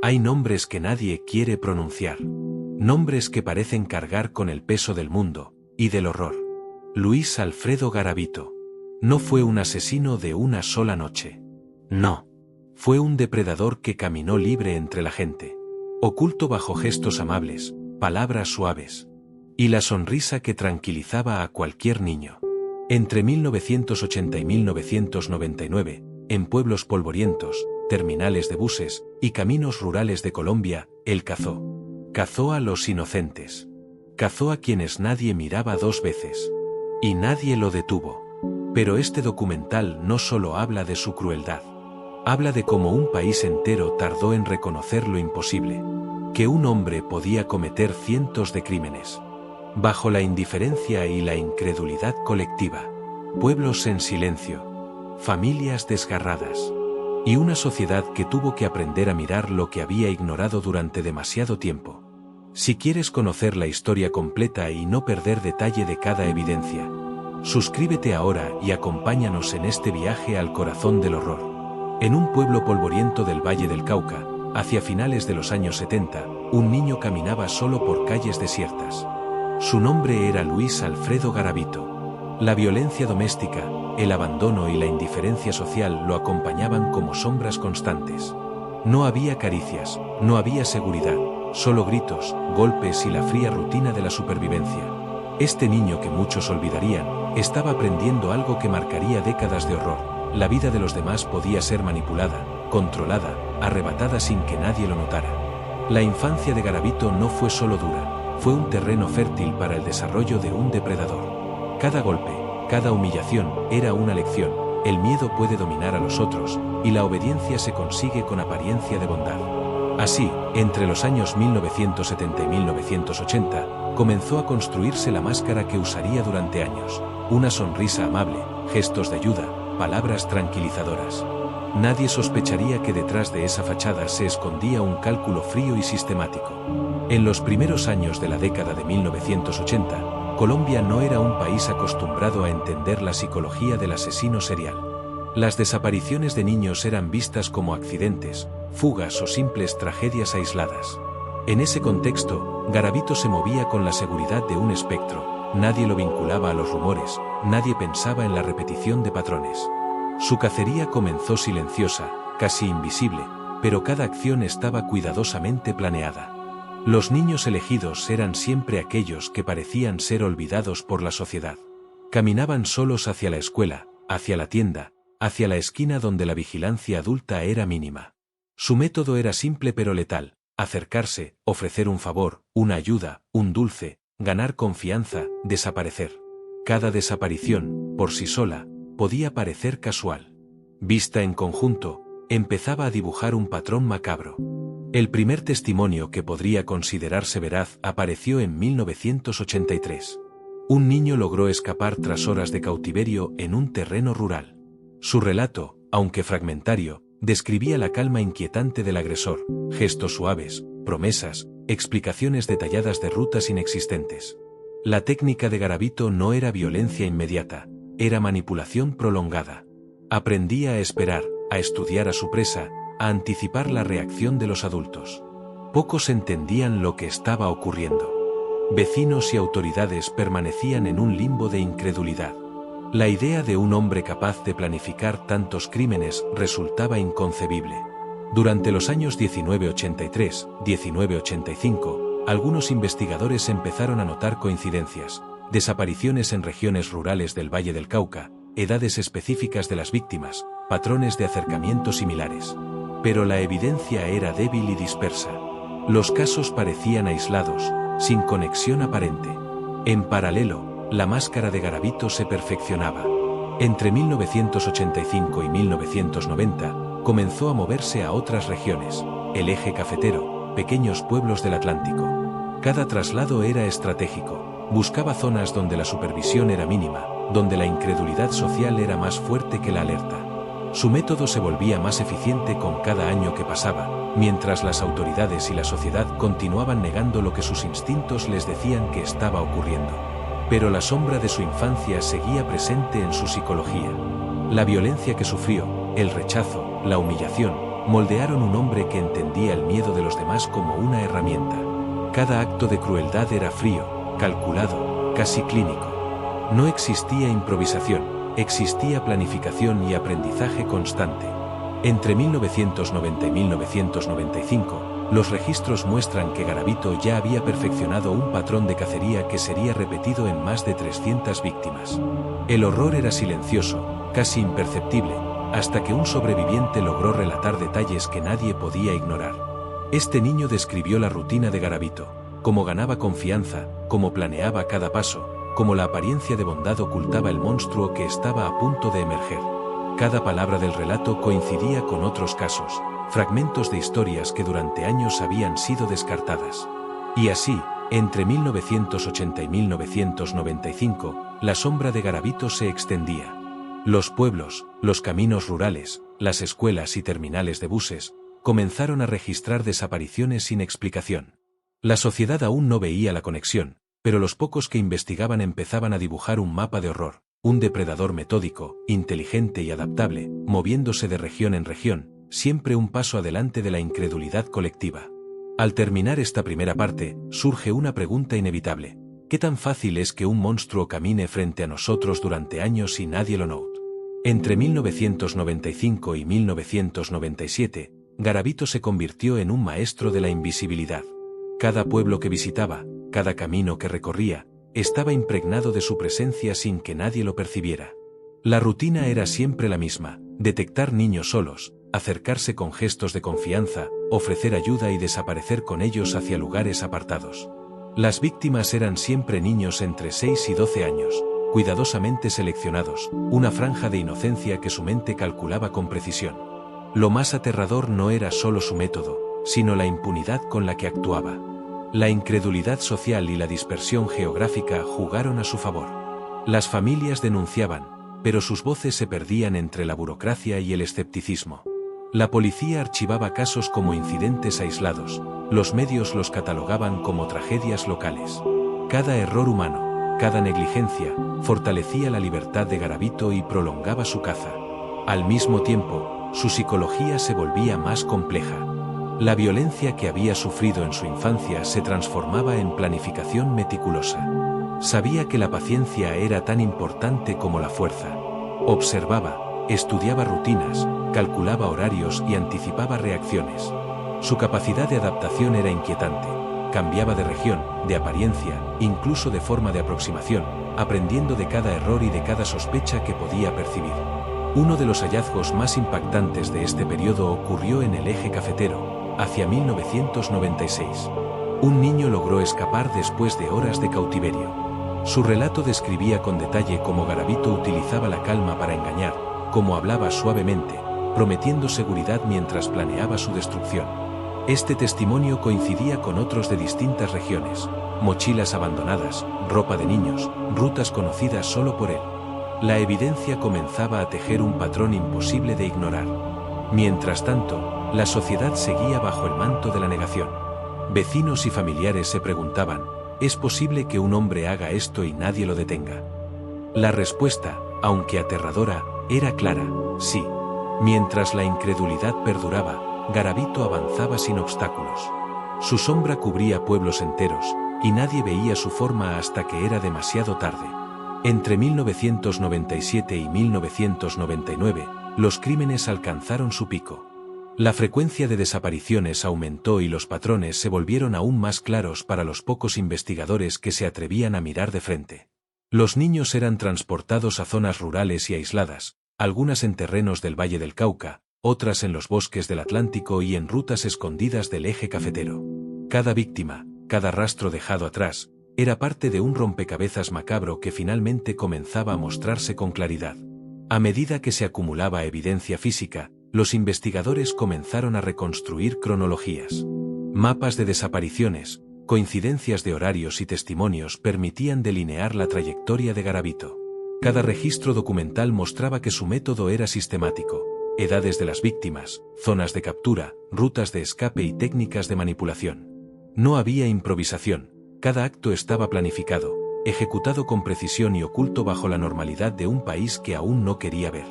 Hay nombres que nadie quiere pronunciar. Nombres que parecen cargar con el peso del mundo y del horror. Luis Alfredo Garavito. No fue un asesino de una sola noche. No. Fue un depredador que caminó libre entre la gente. Oculto bajo gestos amables, palabras suaves. Y la sonrisa que tranquilizaba a cualquier niño. Entre 1980 y 1999, en pueblos polvorientos, terminales de buses y caminos rurales de Colombia, él cazó. Cazó a los inocentes. Cazó a quienes nadie miraba dos veces. Y nadie lo detuvo. Pero este documental no solo habla de su crueldad. Habla de cómo un país entero tardó en reconocer lo imposible. Que un hombre podía cometer cientos de crímenes. Bajo la indiferencia y la incredulidad colectiva. Pueblos en silencio. Familias desgarradas. Y una sociedad que tuvo que aprender a mirar lo que había ignorado durante demasiado tiempo. Si quieres conocer la historia completa y no perder detalle de cada evidencia, suscríbete ahora y acompáñanos en este viaje al corazón del horror. En un pueblo polvoriento del Valle del Cauca, hacia finales de los años 70, un niño caminaba solo por calles desiertas. Su nombre era Luis Alfredo Garavito. La violencia doméstica, el abandono y la indiferencia social lo acompañaban como sombras constantes. No había caricias, no había seguridad, solo gritos, golpes y la fría rutina de la supervivencia. Este niño que muchos olvidarían, estaba aprendiendo algo que marcaría décadas de horror. La vida de los demás podía ser manipulada, controlada, arrebatada sin que nadie lo notara. La infancia de Garavito no fue solo dura, fue un terreno fértil para el desarrollo de un depredador. Cada golpe, cada humillación, era una lección. El miedo puede dominar a los otros, y la obediencia se consigue con apariencia de bondad. Así, entre los años 1970 y 1980, comenzó a construirse la máscara que usaría durante años. Una sonrisa amable, gestos de ayuda, palabras tranquilizadoras. Nadie sospecharía que detrás de esa fachada se escondía un cálculo frío y sistemático. En los primeros años de la década de 1980, Colombia no era un país acostumbrado a entender la psicología del asesino serial. Las desapariciones de niños eran vistas como accidentes, fugas o simples tragedias aisladas. En ese contexto, Garavito se movía con la seguridad de un espectro. Nadie lo vinculaba a los rumores, nadie pensaba en la repetición de patrones. Su cacería comenzó silenciosa, casi invisible, pero cada acción estaba cuidadosamente planeada. Los niños elegidos eran siempre aquellos que parecían ser olvidados por la sociedad. Caminaban solos hacia la escuela, hacia la tienda, hacia la esquina donde la vigilancia adulta era mínima. Su método era simple pero letal: acercarse, ofrecer un favor, una ayuda, un dulce, ganar confianza, desaparecer. Cada desaparición, por sí sola, podía parecer casual. Vista en conjunto, empezaba a dibujar un patrón macabro. El primer testimonio que podría considerarse veraz apareció en 1983. Un niño logró escapar tras horas de cautiverio en un terreno rural. Su relato, aunque fragmentario, describía la calma inquietante del agresor, gestos suaves, promesas, explicaciones detalladas de rutas inexistentes. La técnica de Garavito no era violencia inmediata, era manipulación prolongada. Aprendía a esperar, a estudiar a su presa, a anticipar la reacción de los adultos. Pocos entendían lo que estaba ocurriendo. Vecinos y autoridades permanecían en un limbo de incredulidad. La idea de un hombre capaz de planificar tantos crímenes resultaba inconcebible. Durante los años 1983-1985, algunos investigadores empezaron a notar coincidencias, desapariciones en regiones rurales del Valle del Cauca, edades específicas de las víctimas, patrones de acercamiento similares. Pero la evidencia era débil y dispersa. Los casos parecían aislados, sin conexión aparente. En paralelo, la máscara de Garavito se perfeccionaba. Entre 1985 y 1990, comenzó a moverse a otras regiones, el eje cafetero, pequeños pueblos del Atlántico. Cada traslado era estratégico, buscaba zonas donde la supervisión era mínima, donde la incredulidad social era más fuerte que la alerta. Su método se volvía más eficiente con cada año que pasaba, mientras las autoridades y la sociedad continuaban negando lo que sus instintos les decían que estaba ocurriendo. Pero la sombra de su infancia seguía presente en su psicología. La violencia que sufrió, el rechazo, la humillación, moldearon un hombre que entendía el miedo de los demás como una herramienta. Cada acto de crueldad era frío, calculado, casi clínico. No existía improvisación, existía planificación y aprendizaje constante. Entre 1990 y 1995, los registros muestran que Garavito ya había perfeccionado un patrón de cacería que sería repetido en más de 300 víctimas. El horror era silencioso, casi imperceptible, hasta que un sobreviviente logró relatar detalles que nadie podía ignorar. Este niño describió la rutina de Garavito, cómo ganaba confianza, cómo planeaba cada paso, cómo la apariencia de bondad ocultaba el monstruo que estaba a punto de emerger. Cada palabra del relato coincidía con otros casos, fragmentos de historias que durante años habían sido descartadas. Y así, entre 1980 y 1995, la sombra de Garavito se extendía. Los pueblos, los caminos rurales, las escuelas y terminales de buses, comenzaron a registrar desapariciones sin explicación. La sociedad aún no veía la conexión, pero los pocos que investigaban empezaban a dibujar un mapa de horror, un depredador metódico, inteligente y adaptable, moviéndose de región en región, siempre un paso adelante de la incredulidad colectiva. Al terminar esta primera parte, surge una pregunta inevitable. ¿Qué tan fácil es que un monstruo camine frente a nosotros durante años y nadie lo note? Entre 1995 y 1997, Garavito se convirtió en un maestro de la invisibilidad. Cada pueblo que visitaba, cada camino que recorría, estaba impregnado de su presencia sin que nadie lo percibiera. La rutina era siempre la misma: detectar niños solos, acercarse con gestos de confianza, ofrecer ayuda y desaparecer con ellos hacia lugares apartados. Las víctimas eran siempre niños entre 6 y 12 años, cuidadosamente seleccionados, una franja de inocencia que su mente calculaba con precisión. Lo más aterrador no era solo su método, sino la impunidad con la que actuaba. La incredulidad social y la dispersión geográfica jugaron a su favor. Las familias denunciaban, pero sus voces se perdían entre la burocracia y el escepticismo. La policía archivaba casos como incidentes aislados, los medios los catalogaban como tragedias locales. Cada error humano, cada negligencia, fortalecía la libertad de Garavito y prolongaba su caza. Al mismo tiempo, su psicología se volvía más compleja. La violencia que había sufrido en su infancia se transformaba en planificación meticulosa. Sabía que la paciencia era tan importante como la fuerza. Observaba, estudiaba rutinas, calculaba horarios y anticipaba reacciones. Su capacidad de adaptación era inquietante. Cambiaba de región, de apariencia, incluso de forma de aproximación, aprendiendo de cada error y de cada sospecha que podía percibir. Uno de los hallazgos más impactantes de este periodo ocurrió en el Eje Cafetero, hacia 1996. Un niño logró escapar después de horas de cautiverio. Su relato describía con detalle cómo Garavito utilizaba la calma para engañar, cómo hablaba suavemente, prometiendo seguridad mientras planeaba su destrucción. Este testimonio coincidía con otros de distintas regiones: mochilas abandonadas, ropa de niños, rutas conocidas solo por él. La evidencia comenzaba a tejer un patrón imposible de ignorar. Mientras tanto, la sociedad seguía bajo el manto de la negación. Vecinos y familiares se preguntaban: ¿es posible que un hombre haga esto y nadie lo detenga? La respuesta, aunque aterradora, era clara: sí. Mientras la incredulidad perduraba, Garavito avanzaba sin obstáculos. Su sombra cubría pueblos enteros, y nadie veía su forma hasta que era demasiado tarde. Entre 1997 y 1999, los crímenes alcanzaron su pico. La frecuencia de desapariciones aumentó y los patrones se volvieron aún más claros para los pocos investigadores que se atrevían a mirar de frente. Los niños eran transportados a zonas rurales y aisladas, algunas en terrenos del Valle del Cauca, otras en los bosques del Atlántico y en rutas escondidas del Eje Cafetero. Cada víctima, cada rastro dejado atrás, era parte de un rompecabezas macabro que finalmente comenzaba a mostrarse con claridad. A medida que se acumulaba evidencia física, los investigadores comenzaron a reconstruir cronologías. Mapas de desapariciones, coincidencias de horarios y testimonios permitían delinear la trayectoria de Garavito. Cada registro documental mostraba que su método era sistemático: edades de las víctimas, zonas de captura, rutas de escape y técnicas de manipulación. No había improvisación, cada acto estaba planificado, ejecutado con precisión y oculto bajo la normalidad de un país que aún no quería ver.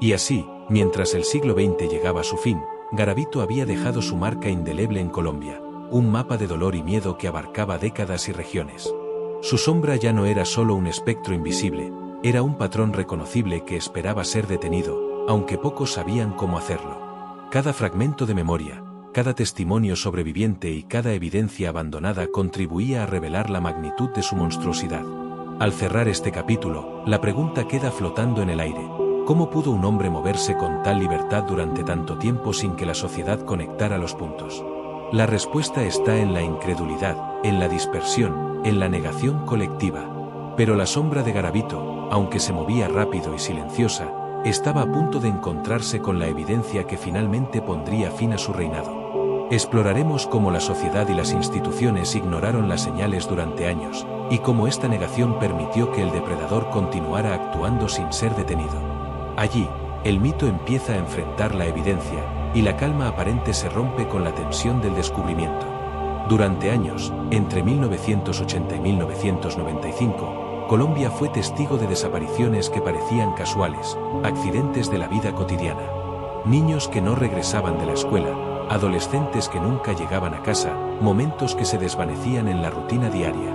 Y así, mientras el siglo XX llegaba a su fin, Garavito había dejado su marca indeleble en Colombia, un mapa de dolor y miedo que abarcaba décadas y regiones. Su sombra ya no era solo un espectro invisible, era un patrón reconocible que esperaba ser detenido, aunque pocos sabían cómo hacerlo. Cada fragmento de memoria, cada testimonio sobreviviente y cada evidencia abandonada contribuía a revelar la magnitud de su monstruosidad. Al cerrar este capítulo, la pregunta queda flotando en el aire: ¿cómo pudo un hombre moverse con tal libertad durante tanto tiempo sin que la sociedad conectara los puntos? La respuesta está en la incredulidad, en la dispersión, en la negación colectiva. Pero la sombra de Garavito, aunque se movía rápido y silenciosa, estaba a punto de encontrarse con la evidencia que finalmente pondría fin a su reinado. Exploraremos cómo la sociedad y las instituciones ignoraron las señales durante años, y cómo esta negación permitió que el depredador continuara actuando sin ser detenido. Allí, el mito empieza a enfrentar la evidencia, y la calma aparente se rompe con la tensión del descubrimiento. Durante años, entre 1980 y 1995, Colombia fue testigo de desapariciones que parecían casuales, accidentes de la vida cotidiana. Niños que no regresaban de la escuela, adolescentes que nunca llegaban a casa, momentos que se desvanecían en la rutina diaria.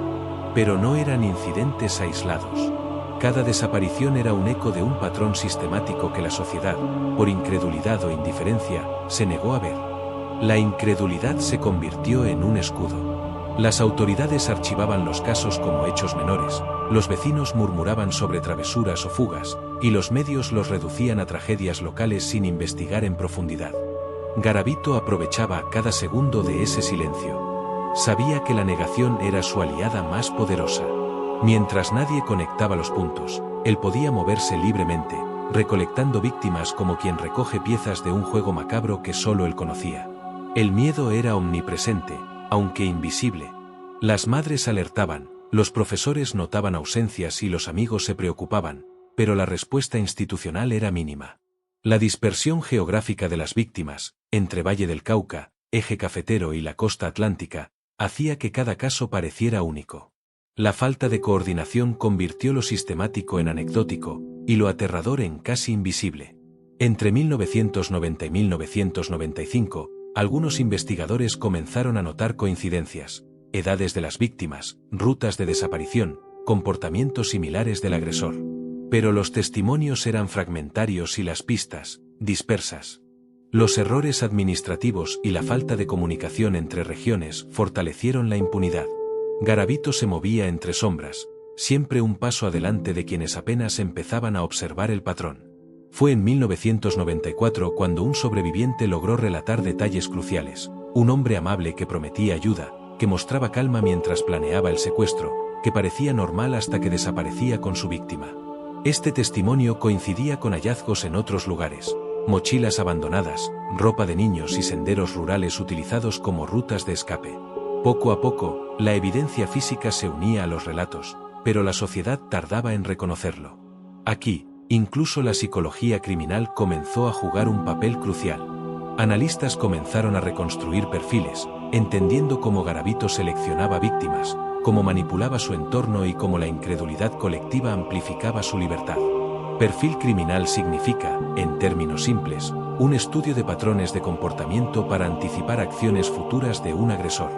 Pero no eran incidentes aislados. Cada desaparición era un eco de un patrón sistemático que la sociedad, por incredulidad o indiferencia, se negó a ver. La incredulidad se convirtió en un escudo. Las autoridades archivaban los casos como hechos menores, los vecinos murmuraban sobre travesuras o fugas, y los medios los reducían a tragedias locales sin investigar en profundidad. Garavito aprovechaba cada segundo de ese silencio. Sabía que la negación era su aliada más poderosa. Mientras nadie conectaba los puntos, él podía moverse libremente, recolectando víctimas como quien recoge piezas de un juego macabro que solo él conocía. El miedo era omnipresente, aunque invisible. Las madres alertaban, los profesores notaban ausencias y los amigos se preocupaban, pero la respuesta institucional era mínima. La dispersión geográfica de las víctimas, entre Valle del Cauca, Eje Cafetero y la costa atlántica, hacía que cada caso pareciera único. La falta de coordinación convirtió lo sistemático en anecdótico, y lo aterrador en casi invisible. Entre 1990 y 1995, algunos investigadores comenzaron a notar coincidencias, edades de las víctimas, rutas de desaparición, comportamientos similares del agresor. Pero los testimonios eran fragmentarios y las pistas, dispersas. Los errores administrativos y la falta de comunicación entre regiones fortalecieron la impunidad. Garavito se movía entre sombras, siempre un paso adelante de quienes apenas empezaban a observar el patrón. Fue en 1994 cuando un sobreviviente logró relatar detalles cruciales: un hombre amable que prometía ayuda, que mostraba calma mientras planeaba el secuestro, que parecía normal hasta que desaparecía con su víctima. Este testimonio coincidía con hallazgos en otros lugares: mochilas abandonadas, ropa de niños y senderos rurales utilizados como rutas de escape. Poco a poco, la evidencia física se unía a los relatos, pero la sociedad tardaba en reconocerlo. Aquí, incluso la psicología criminal comenzó a jugar un papel crucial. Analistas comenzaron a reconstruir perfiles, entendiendo cómo Garavito seleccionaba víctimas, cómo manipulaba su entorno y cómo la incredulidad colectiva amplificaba su libertad. Perfil criminal significa, en términos simples, un estudio de patrones de comportamiento para anticipar acciones futuras de un agresor.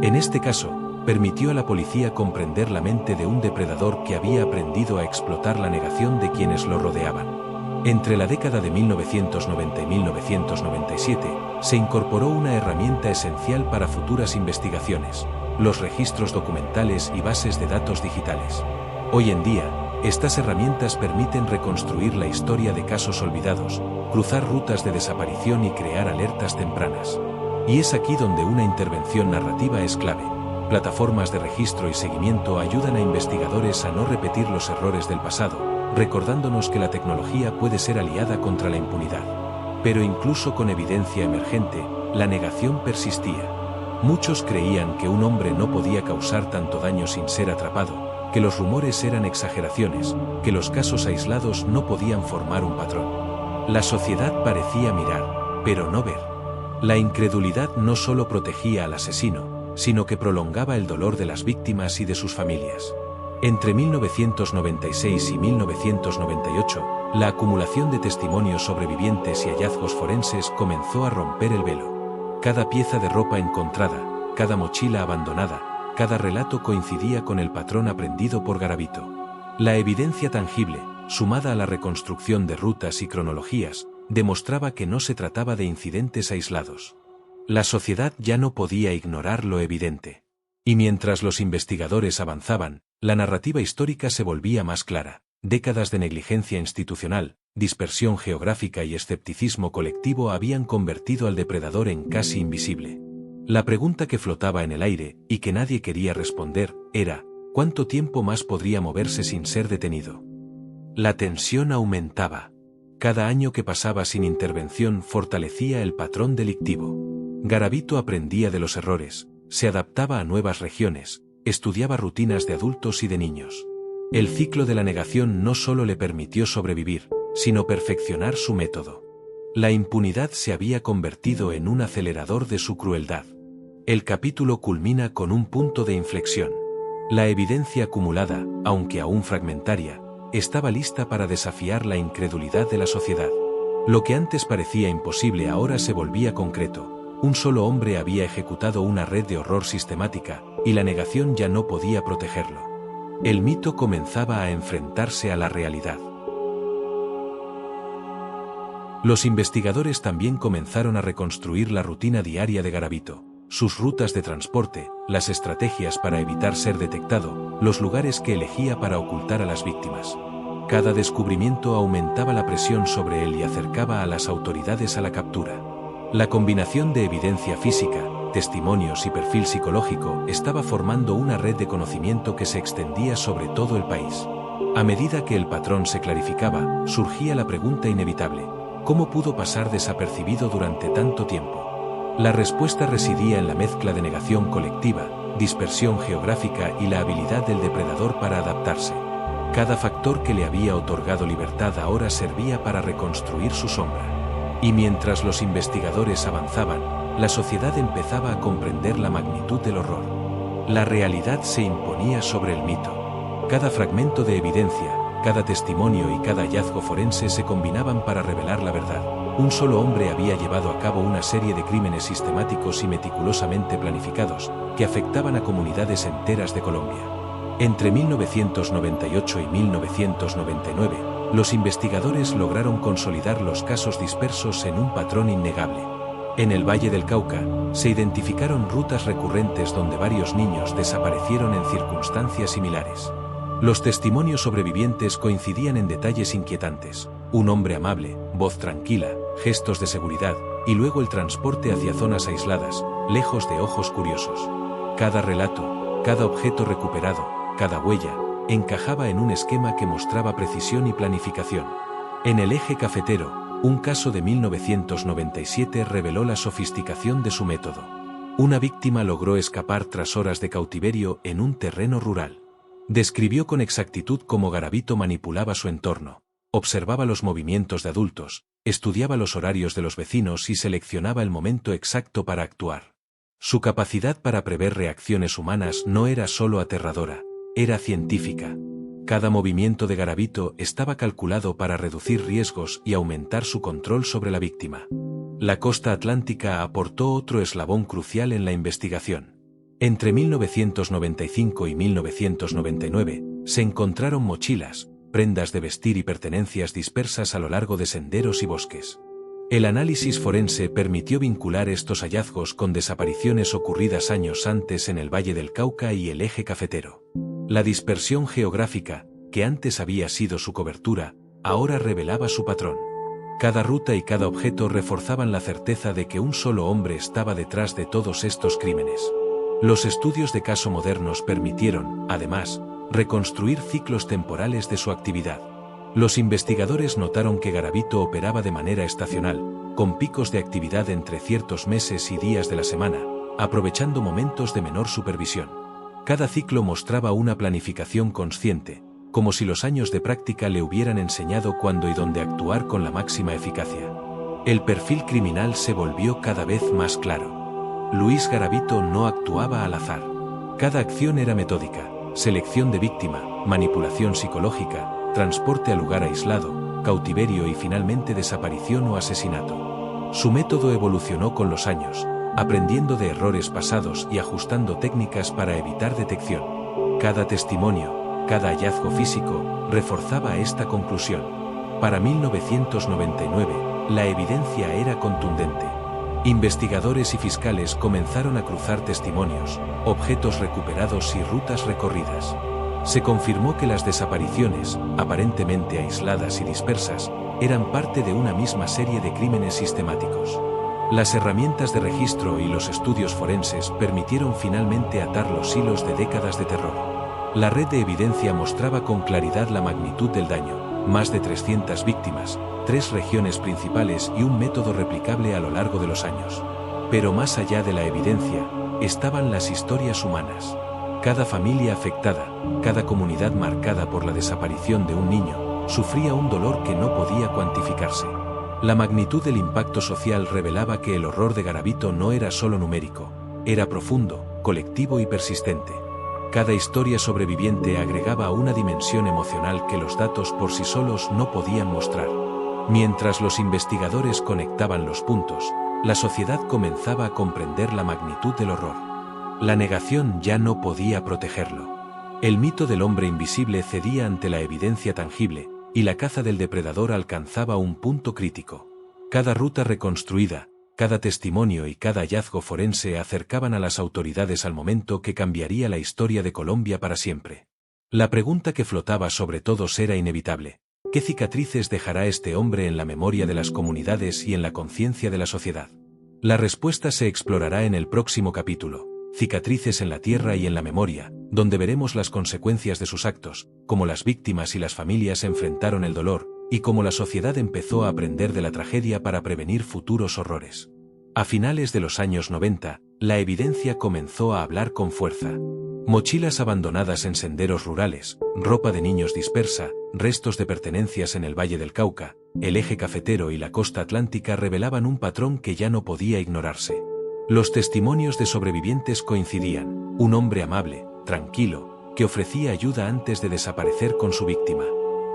En este caso, permitió a la policía comprender la mente de un depredador que había aprendido a explotar la negación de quienes lo rodeaban. Entre la década de 1990 y 1997, se incorporó una herramienta esencial para futuras investigaciones: los registros documentales y bases de datos digitales. Hoy en día, estas herramientas permiten reconstruir la historia de casos olvidados, cruzar rutas de desaparición y crear alertas tempranas. Y es aquí donde una intervención narrativa es clave. Plataformas de registro y seguimiento ayudan a investigadores a no repetir los errores del pasado, recordándonos que la tecnología puede ser aliada contra la impunidad. Pero incluso con evidencia emergente, la negación persistía. Muchos creían que un hombre no podía causar tanto daño sin ser atrapado, que los rumores eran exageraciones, que los casos aislados no podían formar un patrón. La sociedad parecía mirar, pero no ver. La incredulidad no solo protegía al asesino, sino que prolongaba el dolor de las víctimas y de sus familias. Entre 1996 y 1998, la acumulación de testimonios sobrevivientes y hallazgos forenses comenzó a romper el velo. Cada pieza de ropa encontrada, cada mochila abandonada, cada relato coincidía con el patrón aprendido por Garavito. La evidencia tangible, sumada a la reconstrucción de rutas y cronologías, demostraba que no se trataba de incidentes aislados. La sociedad ya no podía ignorar lo evidente. Y mientras los investigadores avanzaban, la narrativa histórica se volvía más clara. Décadas de negligencia institucional, dispersión geográfica y escepticismo colectivo habían convertido al depredador en casi invisible. La pregunta que flotaba en el aire, y que nadie quería responder, era: ¿cuánto tiempo más podría moverse sin ser detenido? La tensión aumentaba. Cada año que pasaba sin intervención fortalecía el patrón delictivo. Garavito aprendía de los errores, se adaptaba a nuevas regiones, estudiaba rutinas de adultos y de niños. El ciclo de la negación no solo le permitió sobrevivir, sino perfeccionar su método. La impunidad se había convertido en un acelerador de su crueldad. El capítulo culmina con un punto de inflexión. La evidencia acumulada, aunque aún fragmentaria, estaba lista para desafiar la incredulidad de la sociedad. Lo que antes parecía imposible ahora se volvía concreto. Un solo hombre había ejecutado una red de horror sistemática, y la negación ya no podía protegerlo. El mito comenzaba a enfrentarse a la realidad. Los investigadores también comenzaron a reconstruir la rutina diaria de Garavito, sus rutas de transporte, las estrategias para evitar ser detectado, los lugares que elegía para ocultar a las víctimas. Cada descubrimiento aumentaba la presión sobre él y acercaba a las autoridades a la captura. La combinación de evidencia física, testimonios y perfil psicológico estaba formando una red de conocimiento que se extendía sobre todo el país. A medida que el patrón se clarificaba, surgía la pregunta inevitable: ¿cómo pudo pasar desapercibido durante tanto tiempo? La respuesta residía en la mezcla de negación colectiva, dispersión geográfica y la habilidad del depredador para adaptarse. Cada factor que le había otorgado libertad ahora servía para reconstruir su sombra. Y mientras los investigadores avanzaban, la sociedad empezaba a comprender la magnitud del horror. La realidad se imponía sobre el mito. Cada fragmento de evidencia, cada testimonio y cada hallazgo forense se combinaban para revelar la verdad. Un solo hombre había llevado a cabo una serie de crímenes sistemáticos y meticulosamente planificados, que afectaban a comunidades enteras de Colombia. Entre 1998 y 1999, los investigadores lograron consolidar los casos dispersos en un patrón innegable. En el Valle del Cauca, se identificaron rutas recurrentes donde varios niños desaparecieron en circunstancias similares. Los testimonios sobrevivientes coincidían en detalles inquietantes: un hombre amable, voz tranquila, gestos de seguridad, y luego el transporte hacia zonas aisladas, lejos de ojos curiosos. Cada relato, cada objeto recuperado, cada huella, encajaba en un esquema que mostraba precisión y planificación. En el Eje Cafetero, un caso de 1997 reveló la sofisticación de su método. Una víctima logró escapar tras horas de cautiverio en un terreno rural. Describió con exactitud cómo Garavito manipulaba su entorno, observaba los movimientos de adultos, estudiaba los horarios de los vecinos y seleccionaba el momento exacto para actuar. Su capacidad para prever reacciones humanas no era solo aterradora, era científica. Cada movimiento de Garavito estaba calculado para reducir riesgos y aumentar su control sobre la víctima. La costa atlántica aportó otro eslabón crucial en la investigación. Entre 1995 y 1999, se encontraron mochilas, prendas de vestir y pertenencias dispersas a lo largo de senderos y bosques. El análisis forense permitió vincular estos hallazgos con desapariciones ocurridas años antes en el Valle del Cauca y el Eje Cafetero. La dispersión geográfica, que antes había sido su cobertura, ahora revelaba su patrón. Cada ruta y cada objeto reforzaban la certeza de que un solo hombre estaba detrás de todos estos crímenes. Los estudios de caso modernos permitieron, además, reconstruir ciclos temporales de su actividad. Los investigadores notaron que Garavito operaba de manera estacional, con picos de actividad entre ciertos meses y días de la semana, aprovechando momentos de menor supervisión. Cada ciclo mostraba una planificación consciente, como si los años de práctica le hubieran enseñado cuándo y dónde actuar con la máxima eficacia. El perfil criminal se volvió cada vez más claro. Luis Garavito no actuaba al azar. Cada acción era metódica, selección de víctima, manipulación psicológica, transporte a lugar aislado, cautiverio y finalmente desaparición o asesinato. Su método evolucionó con los años, aprendiendo de errores pasados y ajustando técnicas para evitar detección. Cada testimonio, cada hallazgo físico, reforzaba esta conclusión. Para 1999, la evidencia era contundente. Investigadores y fiscales comenzaron a cruzar testimonios, objetos recuperados y rutas recorridas. Se confirmó que las desapariciones, aparentemente aisladas y dispersas, eran parte de una misma serie de crímenes sistemáticos. Las herramientas de registro y los estudios forenses permitieron finalmente atar los hilos de décadas de terror. La red de evidencia mostraba con claridad la magnitud del daño, más de 300 víctimas, 3 regiones principales y un método replicable a lo largo de los años. Pero más allá de la evidencia, estaban las historias humanas. Cada familia afectada, cada comunidad marcada por la desaparición de un niño, sufría un dolor que no podía cuantificarse. La magnitud del impacto social revelaba que el horror de Garavito no era solo numérico, era profundo, colectivo y persistente. Cada historia sobreviviente agregaba una dimensión emocional que los datos por sí solos no podían mostrar. Mientras los investigadores conectaban los puntos, la sociedad comenzaba a comprender la magnitud del horror. La negación ya no podía protegerlo. El mito del hombre invisible cedía ante la evidencia tangible, y la caza del depredador alcanzaba un punto crítico. Cada ruta reconstruida, cada testimonio y cada hallazgo forense acercaban a las autoridades al momento que cambiaría la historia de Colombia para siempre. La pregunta que flotaba sobre todos era inevitable. ¿Qué cicatrices dejará este hombre en la memoria de las comunidades y en la conciencia de la sociedad? La respuesta se explorará en el próximo capítulo. Cicatrices en la tierra y en la memoria, donde veremos las consecuencias de sus actos, cómo las víctimas y las familias enfrentaron el dolor, y cómo la sociedad empezó a aprender de la tragedia para prevenir futuros horrores. A finales de los años 90, la evidencia comenzó a hablar con fuerza. Mochilas abandonadas en senderos rurales, ropa de niños dispersa, restos de pertenencias en el Valle del Cauca, el eje cafetero y la costa atlántica revelaban un patrón que ya no podía ignorarse. Los testimonios de sobrevivientes coincidían: un hombre amable, tranquilo, que ofrecía ayuda antes de desaparecer con su víctima.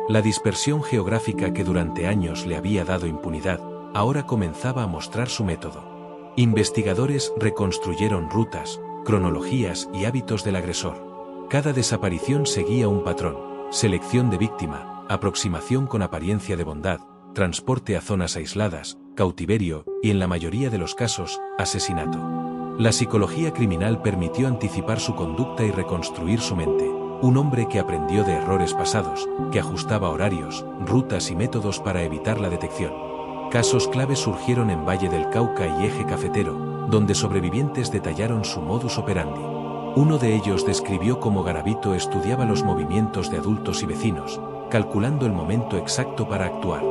La dispersión geográfica que durante años le había dado impunidad, ahora comenzaba a mostrar su método. Investigadores reconstruyeron rutas, cronologías y hábitos del agresor. Cada desaparición seguía un patrón: selección de víctima, aproximación con apariencia de bondad, transporte a zonas aisladas, cautiverio, y en la mayoría de los casos, asesinato. La psicología criminal permitió anticipar su conducta y reconstruir su mente. Un hombre que aprendió de errores pasados, que ajustaba horarios, rutas y métodos para evitar la detección. Casos claves surgieron en Valle del Cauca y Eje Cafetero, donde sobrevivientes detallaron su modus operandi. Uno de ellos describió cómo Garavito estudiaba los movimientos de adultos y vecinos, calculando el momento exacto para actuar.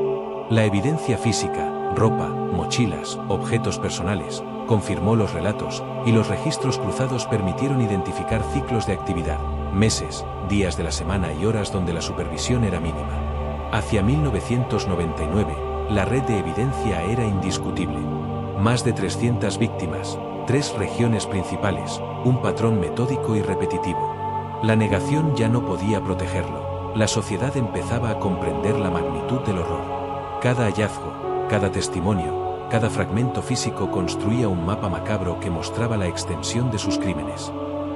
La evidencia física, ropa, mochilas, objetos personales, confirmó los relatos, y los registros cruzados permitieron identificar ciclos de actividad, meses, días de la semana y horas donde la supervisión era mínima. Hacia 1999, la red de evidencia era indiscutible. Más de 300 víctimas, 3 regiones principales, un patrón metódico y repetitivo. La negación ya no podía protegerlo. La sociedad empezaba a comprender la magnitud del horror. Cada hallazgo, cada testimonio, cada fragmento físico construía un mapa macabro que mostraba la extensión de sus crímenes.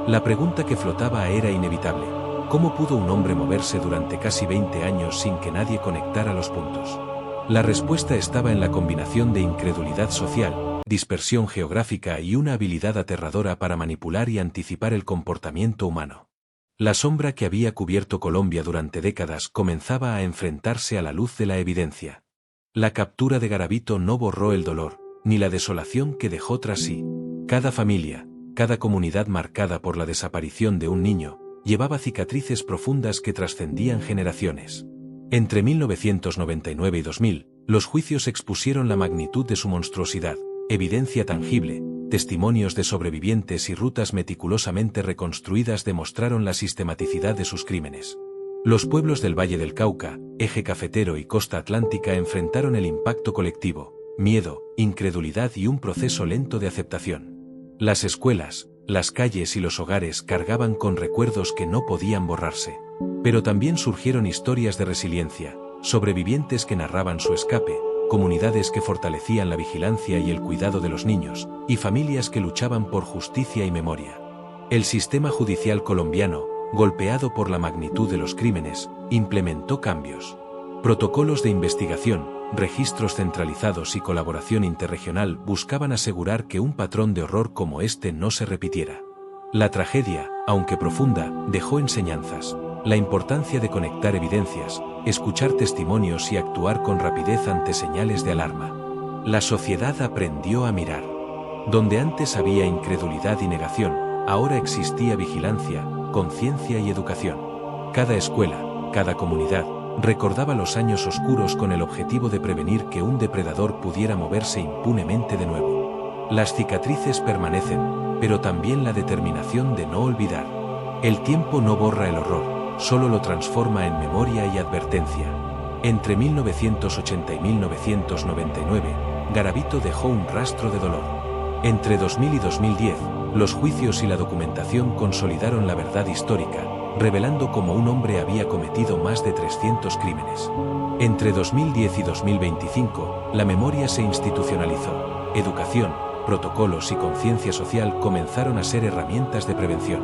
La pregunta que flotaba era inevitable: ¿cómo pudo un hombre moverse durante casi 20 años sin que nadie conectara los puntos? La respuesta estaba en la combinación de incredulidad social, dispersión geográfica y una habilidad aterradora para manipular y anticipar el comportamiento humano. La sombra que había cubierto Colombia durante décadas comenzaba a enfrentarse a la luz de la evidencia. La captura de Garavito no borró el dolor, ni la desolación que dejó tras sí. Cada familia, cada comunidad marcada por la desaparición de un niño, llevaba cicatrices profundas que trascendían generaciones. Entre 1999 y 2000, los juicios expusieron la magnitud de su monstruosidad, evidencia tangible, testimonios de sobrevivientes y rutas meticulosamente reconstruidas demostraron la sistematicidad de sus crímenes. Los pueblos del Valle del Cauca, Eje Cafetero y Costa Atlántica enfrentaron el impacto colectivo, miedo, incredulidad y un proceso lento de aceptación. Las escuelas, las calles y los hogares cargaban con recuerdos que no podían borrarse. Pero también surgieron historias de resiliencia, sobrevivientes que narraban su escape, comunidades que fortalecían la vigilancia y el cuidado de los niños, y familias que luchaban por justicia y memoria. El sistema judicial colombiano, golpeado por la magnitud de los crímenes, implementó cambios. Protocolos de investigación, registros centralizados y colaboración interregional buscaban asegurar que un patrón de horror como este no se repitiera. La tragedia, aunque profunda, dejó enseñanzas. La importancia de conectar evidencias, escuchar testimonios y actuar con rapidez ante señales de alarma. La sociedad aprendió a mirar. Donde antes había incredulidad y negación, ahora existía vigilancia, conciencia y educación. Cada escuela, cada comunidad, recordaba los años oscuros con el objetivo de prevenir que un depredador pudiera moverse impunemente de nuevo. Las cicatrices permanecen, pero también la determinación de no olvidar. El tiempo no borra el horror, solo lo transforma en memoria y advertencia. Entre 1980 y 1999, Garavito dejó un rastro de dolor. Entre 2000 y 2010, los juicios y la documentación consolidaron la verdad histórica, revelando cómo un hombre había cometido más de 300 crímenes. Entre 2010 y 2025, la memoria se institucionalizó. Educación, protocolos y conciencia social comenzaron a ser herramientas de prevención.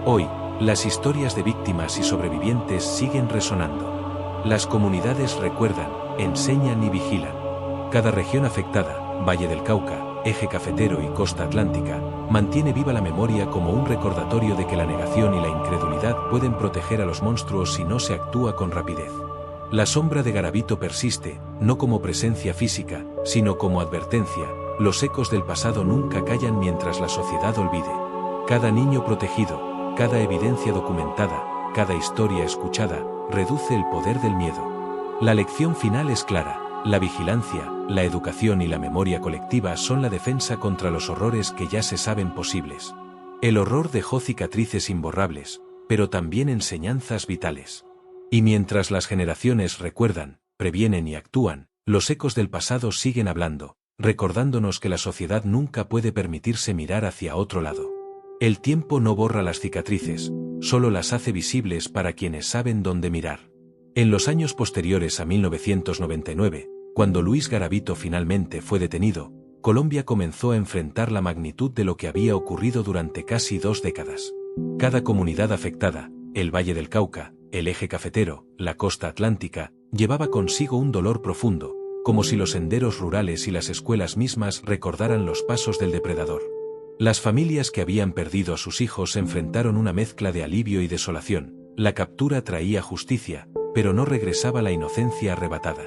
Hoy, las historias de víctimas y sobrevivientes siguen resonando. Las comunidades recuerdan, enseñan y vigilan. Cada región afectada, Valle del Cauca, Eje Cafetero y Costa Atlántica, mantiene viva la memoria como un recordatorio de que la negación y la incredulidad pueden proteger a los monstruos si no se actúa con rapidez. La sombra de Garavito persiste, no como presencia física, sino como advertencia. Los ecos del pasado nunca callan mientras la sociedad olvide. Cada niño protegido, cada evidencia documentada, cada historia escuchada, reduce el poder del miedo. La lección final es clara. La vigilancia, la educación y la memoria colectiva son la defensa contra los horrores que ya se saben posibles. El horror dejó cicatrices imborrables, pero también enseñanzas vitales. Y mientras las generaciones recuerdan, previenen y actúan, los ecos del pasado siguen hablando, recordándonos que la sociedad nunca puede permitirse mirar hacia otro lado. El tiempo no borra las cicatrices, solo las hace visibles para quienes saben dónde mirar. En los años posteriores a 1999, cuando Luis Garavito finalmente fue detenido, Colombia comenzó a enfrentar la magnitud de lo que había ocurrido durante casi 2 décadas. Cada comunidad afectada, el Valle del Cauca, el Eje Cafetero, la Costa Atlántica, llevaba consigo un dolor profundo, como si los senderos rurales y las escuelas mismas recordaran los pasos del depredador. Las familias que habían perdido a sus hijos enfrentaron una mezcla de alivio y desolación. La captura traía justicia, pero no regresaba la inocencia arrebatada.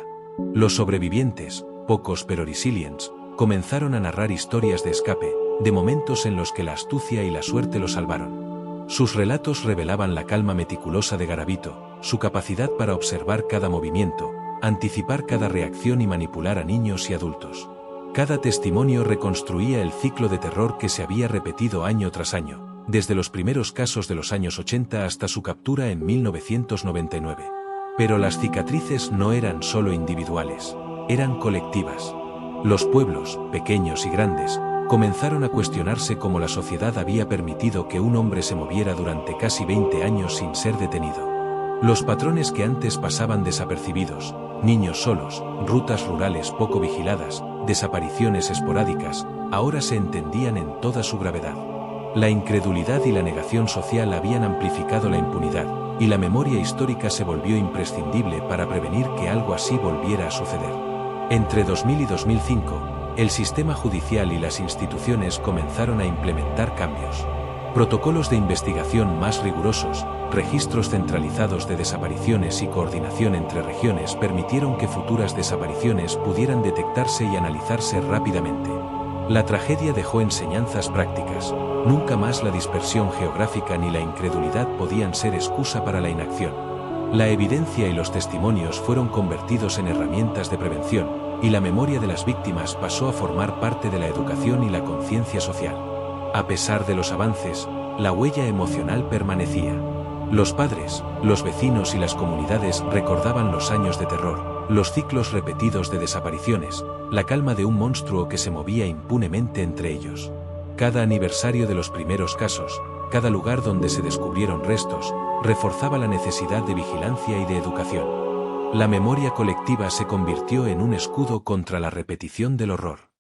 Los sobrevivientes, pocos pero resilientes, comenzaron a narrar historias de escape, de momentos en los que la astucia y la suerte lo salvaron. Sus relatos revelaban la calma meticulosa de Garavito, su capacidad para observar cada movimiento, anticipar cada reacción y manipular a niños y adultos. Cada testimonio reconstruía el ciclo de terror que se había repetido año tras año, desde los primeros casos de los años 80 hasta su captura en 1999. Pero las cicatrices no eran solo individuales, eran colectivas. Los pueblos, pequeños y grandes, comenzaron a cuestionarse cómo la sociedad había permitido que un hombre se moviera durante casi 20 años sin ser detenido. Los patrones que antes pasaban desapercibidos, niños solos, rutas rurales poco vigiladas, desapariciones esporádicas, ahora se entendían en toda su gravedad. La incredulidad y la negación social habían amplificado la impunidad, y la memoria histórica se volvió imprescindible para prevenir que algo así volviera a suceder. Entre 2000 y 2005, el sistema judicial y las instituciones comenzaron a implementar cambios. Protocolos de investigación más rigurosos, registros centralizados de desapariciones y coordinación entre regiones permitieron que futuras desapariciones pudieran detectarse y analizarse rápidamente. La tragedia dejó enseñanzas prácticas. Nunca más la dispersión geográfica ni la incredulidad podían ser excusa para la inacción. La evidencia y los testimonios fueron convertidos en herramientas de prevención, y la memoria de las víctimas pasó a formar parte de la educación y la conciencia social. A pesar de los avances, la huella emocional permanecía. Los padres, los vecinos y las comunidades recordaban los años de terror, los ciclos repetidos de desapariciones, la calma de un monstruo que se movía impunemente entre ellos. Cada aniversario de los primeros casos, cada lugar donde se descubrieron restos, reforzaba la necesidad de vigilancia y de educación. La memoria colectiva se convirtió en un escudo contra la repetición del horror.